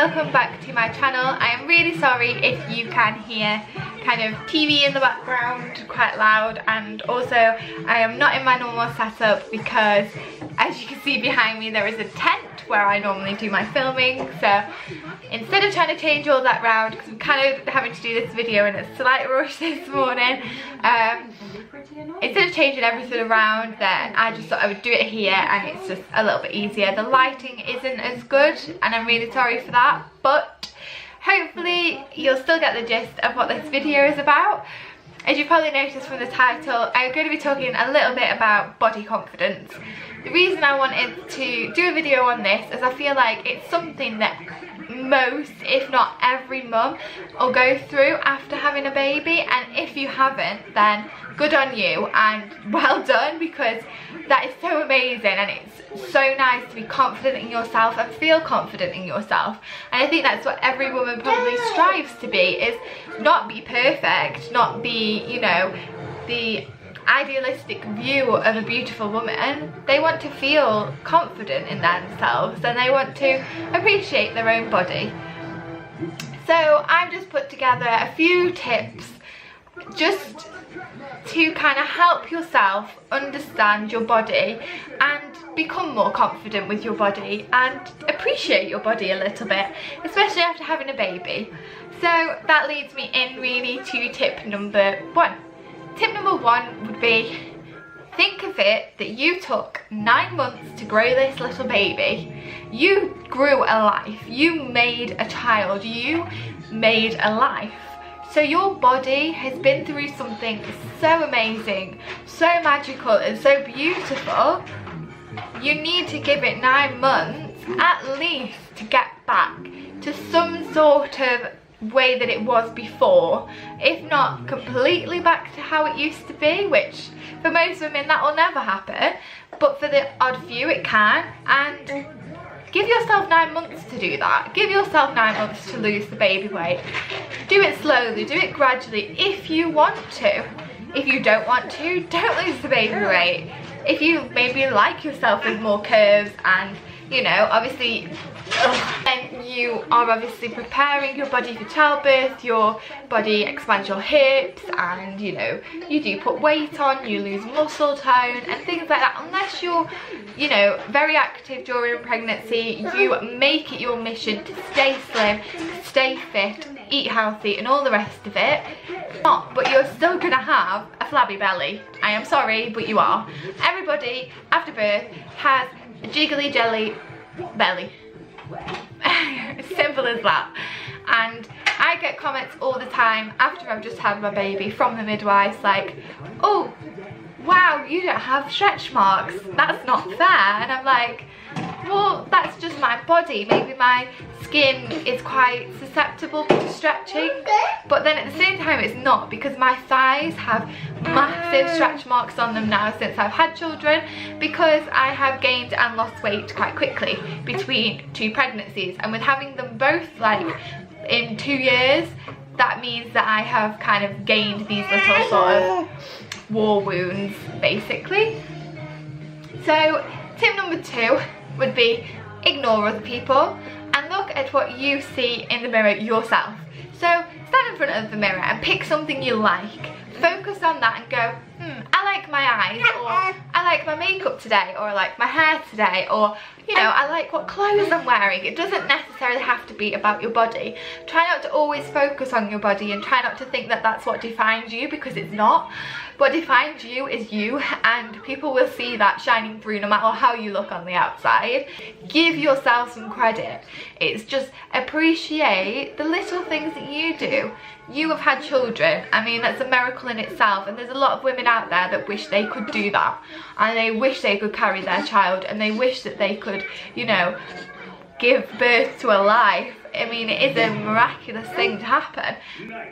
welcome back to my channel. I am really sorry if you can hear kind of TV in the background quite loud, and also I am not in my normal setup because, as you can see behind me, there is a tent where I normally do my filming. So instead of trying to change all that round, because I'm kind of having to do this video in a slight rush this morning, instead of changing everything around, then I just thought I would do it here, and it's just a little bit easier. The lighting isn't as good and I'm really sorry for that, but hopefully you'll still get the gist of what this video is about. As you probably noticed from the title, I'm going to be talking a little bit about body confidence. The reason I wanted to do a video on this is I feel like it's something that most, if not every mum, will go through after having a baby, and if you haven't, then good on you and well done, because that is so amazing, and it's so nice to be confident in yourself and feel confident in yourself. And I think that's what every woman probably strives to be, is not be perfect, not be, you know, the idealistic view of a beautiful woman. They want to feel confident in themselves and they want to appreciate their own body. So I've just put together a few tips just to kind of help yourself understand your body and become more confident with your body and appreciate your body a little bit, especially after having a baby. So that leads me in really to tip number one. Tip number one would be, think of it that you took 9 months to grow this little baby. You grew a life, you made a child, you made a life. So your body has been through something so amazing, so magical and so beautiful. You need to give it 9 months at least to get back to some sort of way that it was before, if not completely back to how it used to be, which for most women that will never happen, but for the odd few it can. And give yourself 9 months to do that. Give yourself 9 months to lose the baby weight. Do it slowly, do it gradually if you want to. If you don't want to, don't lose the baby weight. If you maybe like yourself with more curves and, you know, obviously, then you are obviously preparing your body for childbirth, your body expands your hips, and, you know, you do put weight on, you lose muscle tone and things like that. Unless you're, you know, very active during pregnancy, you make it your mission to stay slim, stay fit, eat healthy and all the rest of it. But you're still gonna have a flabby belly. I am sorry, but you are. Everybody after birth has a jiggly jelly belly. Simple as that. And I get comments all the time after I've just had my baby from the midwives like, oh wow, you don't have stretch marks, that's not fair. And I'm like, well, that's just my body. Maybe my skin is quite susceptible to stretching, but then at the same time it's not, because my thighs have massive stretch marks on them now since I've had children, because I have gained and lost weight quite quickly between 2 pregnancies, and with having them both like in 2 years, that means that I have kind of gained these little sort of war wounds basically. So tip number 2 would be, ignore other people and look at what you see in the mirror yourself. So stand in front of the mirror and pick something you like. Focus on that and go, I like my eyes, or I like my makeup today, or I like my hair today, or, you know, I like what clothes I'm wearing. It doesn't necessarily have to be about your body. Try not to always focus on your body, and try not to think that that's what defines you, because it's not. What defines you is you, and people will see that shining through no matter how you look on the outside. Give yourself some credit. It's just appreciate the little things that you do. You have had children. I mean, that's a miracle in itself, and there's a lot of women out there that wish they could do that, and they wish they could carry their child, and they wish that they could, you know, give birth to a life. I mean, it is a miraculous thing to happen.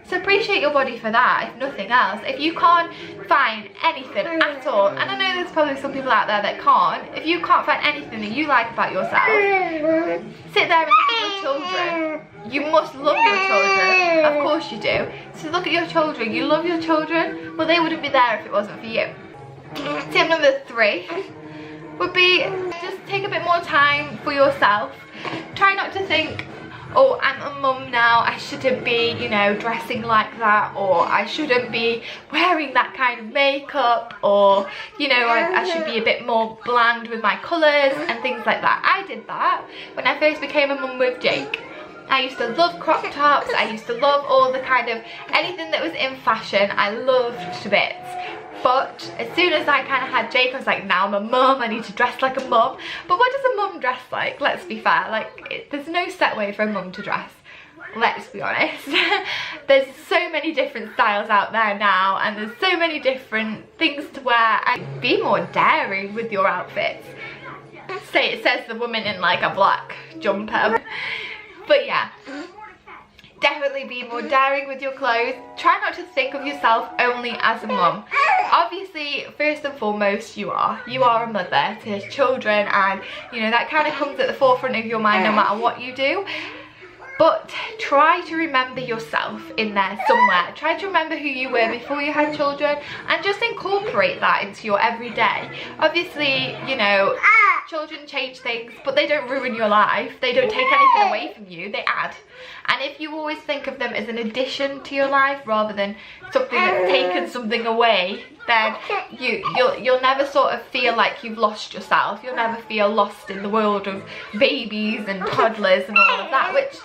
So appreciate your body for that, if nothing else. If you can't find anything at all, and I know there's probably some people out there that can't, if you can't find anything that you like about yourself, sit there and look at your children. You must love your children, of course you do. So look at your children, you love your children, well, they wouldn't be there if it wasn't for you. Tip number 3 would be, just take a bit more time for yourself. Try not to think, oh, I'm a mum now, I shouldn't be, you know, dressing like that, or I shouldn't be wearing that kind of makeup, or, you know, I should be a bit more bland with my colours and things like that. I did that when I first became a mum with Jake. I used to love crop tops, I used to love all the kind of, anything that was in fashion, I loved to bits. But as soon as I kind of had Jake, I was like, now I'm a mum, I need to dress like a mum. But what does a mum dress like? Let's be fair, like, there's no set way for a mum to dress. Let's be honest. There's so many different styles out there now, and there's so many different things to wear, and be more daring with your outfits. Say it says the woman in like a black jumper. But yeah, definitely be more daring with your clothes. Try not to think of yourself only as a mum. Obviously, first and foremost, you are a mother to children, and you know that kind of comes at the forefront of your mind no matter what you do. But try to remember yourself in there somewhere. Try to remember who you were before you had children, and just incorporate that into your everyday. Obviously, you know, children change things, but they don't ruin your life. They don't take anything away from you, they add. And if you always think of them as an addition to your life rather than something that's taken something away, then you'll never sort of feel like you've lost yourself. You'll never feel lost in the world of babies and toddlers and all of that, which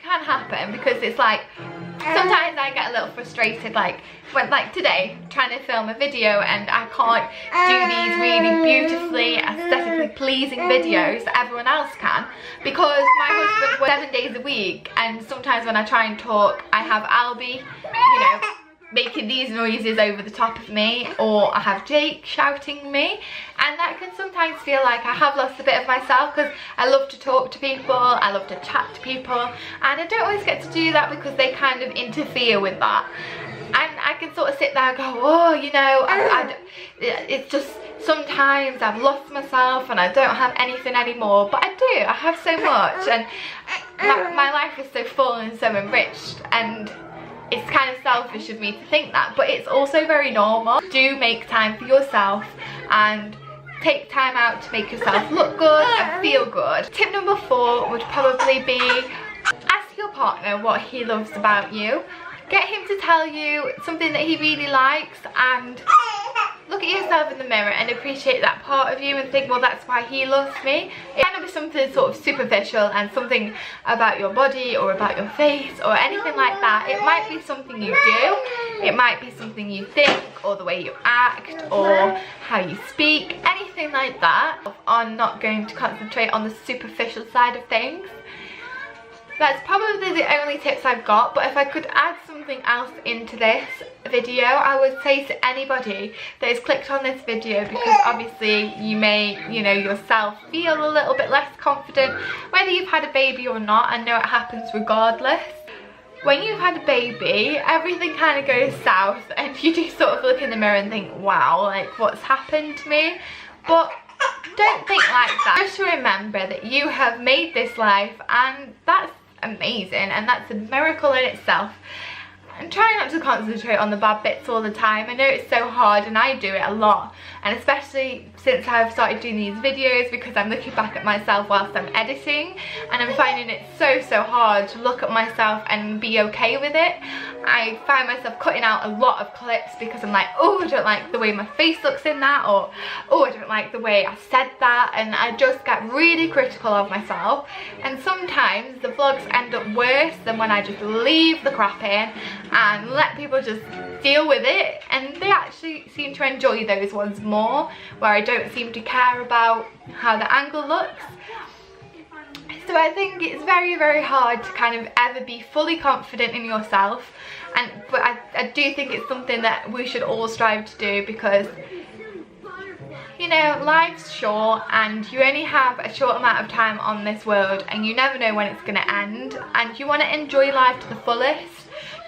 can happen, because it's like sometimes I get a little frustrated, like when, like today, trying to film a video and I can't do these really beautifully aesthetically pleasing videos that everyone else can, because my husband works 7 days a week, and sometimes when I try and talk I have Albie, you know, making these noises over the top of me, or I have Jake shouting me, and that can sometimes feel like I have lost a bit of myself, because I love to talk to people, I love to chat to people, and I don't always get to do that because they kind of interfere with that. And I can sort of sit there and go, oh, you know, it's just sometimes I've lost myself and I don't have anything anymore, but I do, I have so much, and my life is so full and so enriched, and it's kind of selfish of me to think that, but it's also very normal. Do make time for yourself and take time out to make yourself look good and feel good. Tip number 4 would probably be ask your partner what he loves about you. Get him to tell you something that he really likes, and look at yourself in the mirror and appreciate that part of you and think, well, that's why he loves me. It can be something sort of superficial and something about your body or about your face or anything like that. It might be something you do, it might be something you think, or the way you act, or how you speak, anything like that. I'm not going to concentrate on the superficial side of things. That's probably the only tips I've got, but if I could add something else into this video, I would say to anybody that has clicked on this video, because obviously you may, you know, yourself feel a little bit less confident, whether you've had a baby or not. I know it happens regardless. When you've had a baby, everything kind of goes south, and you do sort of look in the mirror and think, wow, like what's happened to me? But don't think like that. Just remember that you have made this life, and that's amazing, and that's a miracle in itself. And try not to concentrate on the bad bits all the time. I know it's so hard, and I do it a lot, and especially since I've started doing these videos, because I'm looking back at myself whilst I'm editing, and I'm finding it so hard to look at myself and be okay with it. I find myself cutting out a lot of clips because I'm like, oh, I don't like the way my face looks in that, or oh, I don't like the way I said that, and I just get really critical of myself. And sometimes the vlogs end up worse than when I just leave the crap in and let people just deal with it, and they actually seem to enjoy those ones more, where I don't seem to care about how the angle looks. So I think it's very hard to kind of ever be fully confident in yourself, but I do think it's something that we should all strive to do, because you know, life's short and you only have a short amount of time on this world, and you never know when it's going to end, and you want to enjoy life to the fullest.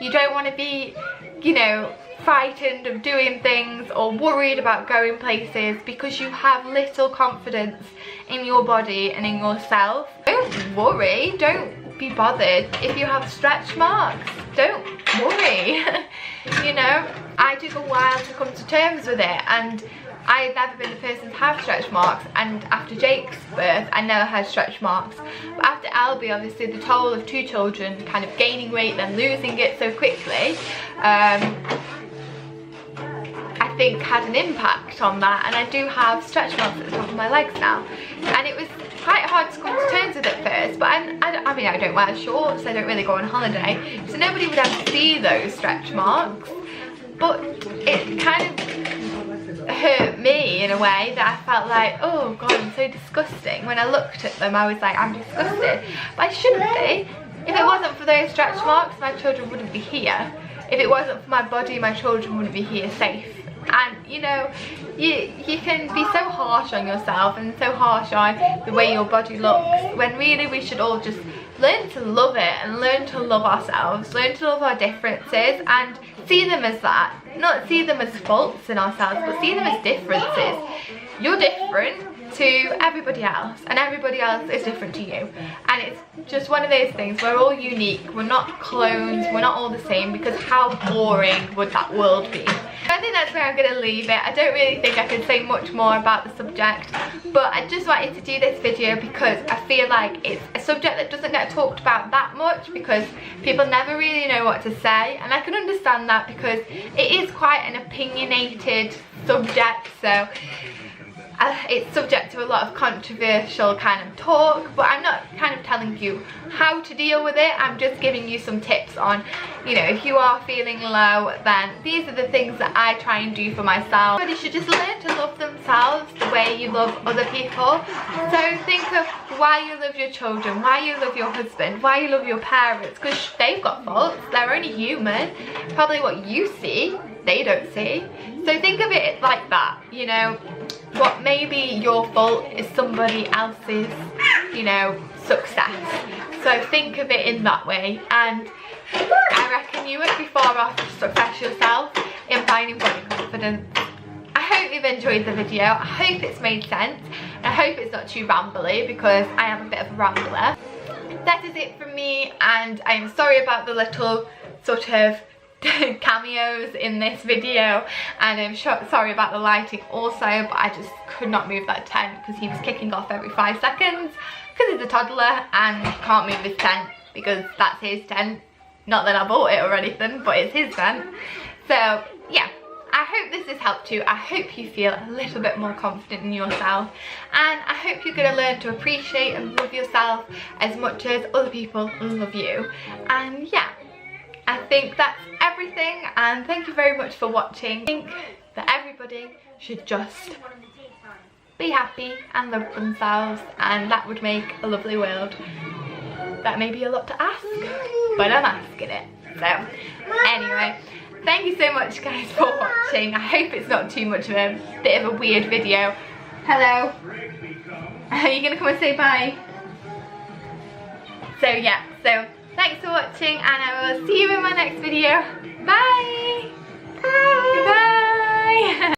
You don't want to be, you know, frightened of doing things or worried about going places because you have little confidence in your body and in yourself. Don't worry, don't be bothered if you have stretch marks. Don't worry. You know, I took a while to come to terms with it, and I've never been the person to have stretch marks, and after Jake's birth I never had stretch marks. But after Albie, obviously the toll of 2 children, kind of gaining weight then losing it so quickly, I think had an impact on that, and I do have stretch marks at the top of my legs now, and it was quite hard to come to terms with at first. But I mean I don't wear shorts, I don't really go on holiday, so nobody would ever see those stretch marks, but it kind of hurt me in a way that I felt like, oh god, I'm so disgusting. When I looked at them I was like, I'm disgusted, but I shouldn't be. If it wasn't for those stretch marks, my children wouldn't be here. If it wasn't for my body, my children wouldn't be here safe. And you know, you can be so harsh on yourself and so harsh on the way your body looks, when really we should all just learn to love it and learn to love ourselves, learn to love our differences and see them as that. Not see them as faults in ourselves, but see them as differences. You're different to everybody else, and everybody else is different to you, and it's just one of those things. We're all unique, we're not clones, we're not all the same, because how boring would that world be? I think that's where I'm going to leave it. I don't really think I can say much more about the subject, but I just wanted to do this video because I feel like it's a subject that doesn't get talked about that much, because people never really know what to say, and I can understand that because it is quite an opinionated subject, so it's subject to a lot of controversial kind of talk. But I'm not kind of telling you how to deal with it, I'm just giving you some tips on, you know, if you are feeling low, then these are the things that I try and do for myself. Everybody should just learn to love themselves the way you love other people. So think of why you love your children, why you love your husband, why you love your parents, because they've got faults, they're only human. Probably what you see, they don't see. So think of it like that, you know, what maybe your fault is somebody else's, you know, success. So think of it in that way, and I reckon you would be far off to success yourself in finding body confidence. I hope you've enjoyed the video, I hope it's made sense, I hope it's not too rambly, because I am a bit of a rambler. That is it from me, and I am sorry about the little sort of cameos in this video, and I'm sorry about the lighting also, but I just could not move that tent because he was kicking off every 5 seconds, because he's a toddler and he can't move his tent because that's his tent. Not that I bought it or anything, but it's his tent. So yeah, I hope this has helped you. I hope you feel a little bit more confident in yourself, and I hope you're going to learn to appreciate and love yourself as much as other people love you. And yeah, I think that's everything, and thank you very much for watching. I think that everybody should just be happy and love themselves, and that would make a lovely world. That may be a lot to ask, but I'm asking it. So anyway, thank you so much guys for watching. I hope it's not too much of a bit of a weird video. Hello, are you gonna come and say bye? So yeah, so thanks for watching, and I will see you in my next video. Bye! Bye! Bye!